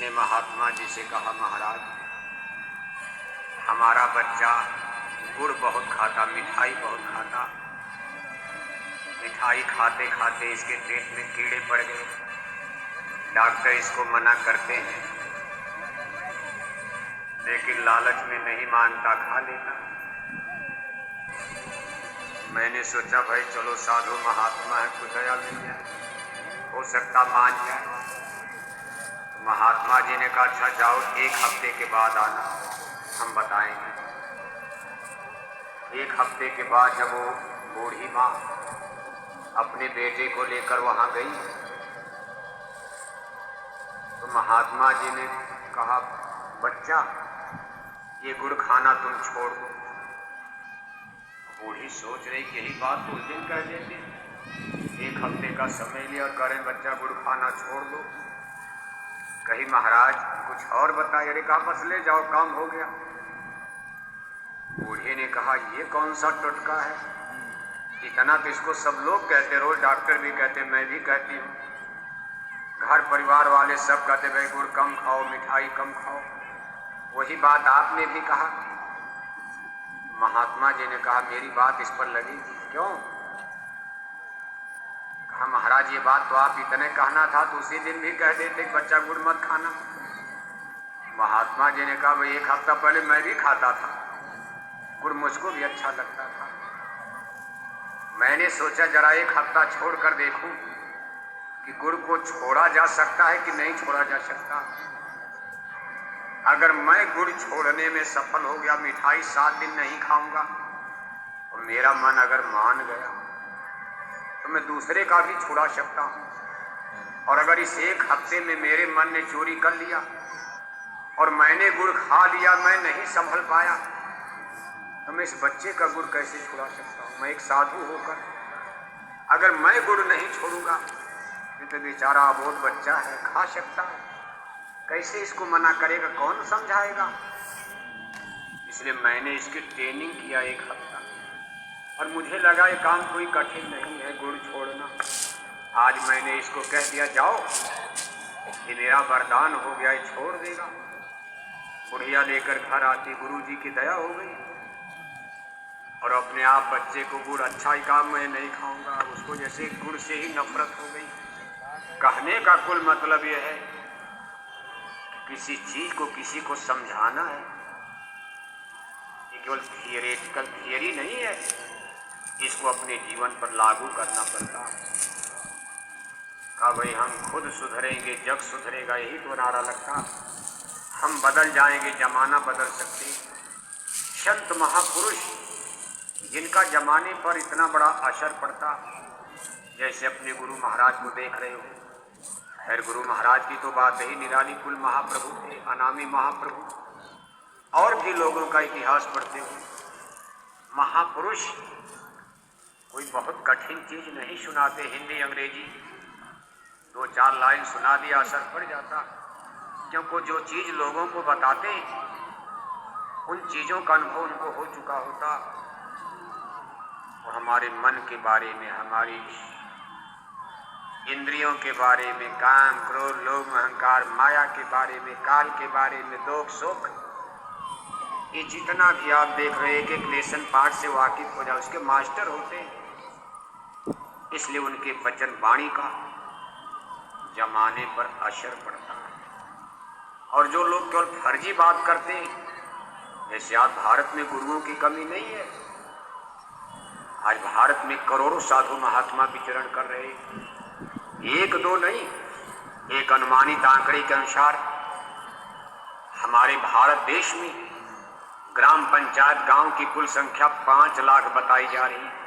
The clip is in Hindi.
उसने महात्मा जी से कहा, महाराज हमारा बच्चा गुड़ बहुत खाता, मिठाई बहुत खाता, मिठाई खाते खाते इसके पेट में कीड़े पड़ गए, डॉक्टर इसको मना करते हैं लेकिन लालच में नहीं मानता, खा लेता। मैंने सोचा भाई चलो साधु महात्मा है, कुछ दया मिल जाए, हो सकता मान जाए। तो महात्मा जी ने कहा अच्छा जाओ, 1 हफ्ते के बाद आना, हम बताएंगे। 1 हफ्ते के बाद जब वो बूढ़ी माँ अपने बेटे को लेकर वहां गई तो महात्मा जी ने कहा, बच्चा ये गुड़ खाना तुम छोड़ दो। बूढ़ी सोच रही कि यही बात तो उस दिन कह देते, 1 हफ्ते का समय लिया और करें बच्चा गुड़ खाना छोड़ दो। कही महाराज कुछ और बताइए। अरे कहा बस ले जाओ, काम हो गया। बूढ़े ने कहा ये कौन सा टोटका है, इतना तो इसको सब लोग कहते, रोज डॉक्टर भी कहते, मैं भी कहती हूँ, घर परिवार वाले सब कहते भाई गुड़ कम खाओ, मिठाई कम खाओ, वही बात आपने भी कहा। महात्मा जी ने कहा मेरी बात इस पर लगी, क्यों? कहा महाराज ये बात तो आप इतने कहना था तो उसी दिन भी कह देते बच्चा गुड़ मत खाना। महात्मा जी ने कहा भाई 1 हफ्ता पहले मैं भी खाता था गुड़, मुझको भी अच्छा लगता था, मैंने सोचा जरा 1 हफ्ता छोड़ कर देखूं कि गुड़ को छोड़ा जा सकता है कि नहीं छोड़ा जा सकता। अगर मैं गुड़ छोड़ने में सफल हो गया, मिठाई 7 दिन नहीं खाऊंगा और मेरा मन अगर मान गया तो मैं दूसरे का भी छुड़ा सकता हूं। और अगर इस 1 हफ्ते में मेरे मन ने चोरी कर लिया और मैंने गुड़ खा लिया, मैं नहीं संभल पाया, तो मैं इस बच्चे का गुड़ कैसे छुड़ा सकता हूं? मैं एक साधु होकर अगर मैं गुड़ नहीं छोड़ूंगा तो बेचारा अबोध बच्चा है, खा सकता है, कैसे इसको मना करेगा, कौन समझाएगा? इसलिए मैंने इसकी ट्रेनिंग किया 1 हफ्ता और मुझे लगा ये काम कोई कठिन नहीं है गुड़ छोड़ना। आज मैंने इसको कह दिया जाओ, ये मेरा वरदान हो गया, ये छोड़ देगा। बुढ़िया लेकर घर आती, गुरुजी की दया हो गई और अपने आप बच्चे को गुड़ अच्छा ही काम मैं नहीं खाऊंगा, उसको जैसे गुड़ से ही नफरत हो गई। कहने का कुल मतलब यह है किसी चीज को किसी को समझाना है, ये केवल थियरेटिकल थियरी नहीं है, इसको अपने जीवन पर लागू करना पड़ता है। कहा भाई हम खुद सुधरेंगे जग सुधरेगा, यही तो नारा लगता। हम बदल जाएंगे, जमाना बदल सकते। संत महापुरुष जिनका जमाने पर इतना बड़ा असर पड़ता, जैसे अपने गुरु महाराज को देख रहे हो। खैर गुरु महाराज की तो बात ही निराली, कुल महाप्रभु थे, अनामी महाप्रभु। और भी लोगों का इतिहास पढ़ते हो, महापुरुष कोई बहुत कठिन चीज नहीं सुनाते, हिंदी अंग्रेजी 2-4 लाइन सुना दिया असर पड़ जाता, क्योंकि जो चीज लोगों को बताते उन चीजों का अनुभव उनको हो चुका होता। और हमारे मन के बारे में, हमारी इंद्रियों के बारे में, काम क्रोध लोभ अहंकार माया के बारे में, काल के बारे में, दुख सुख, ये जितना भी आप देख रहे हैं, एक लेसन पाठ से वाकिफ हो जाओ, उसके मास्टर होते हैं। इसलिए उनके वचन वाणी का जमाने पर असर पड़ता है। और जो लोग केवल फर्जी बात करते हैं, जैसे आज भारत में गुरुओं की कमी नहीं है, आज भारत में करोड़ों साधु महात्मा विचरण कर रहे हैं, 1-2 नहीं, एक अनुमानित आंकड़े के अनुसार हमारे भारत देश में ग्राम पंचायत गांव की कुल संख्या 5 लाख बताई जा रही है।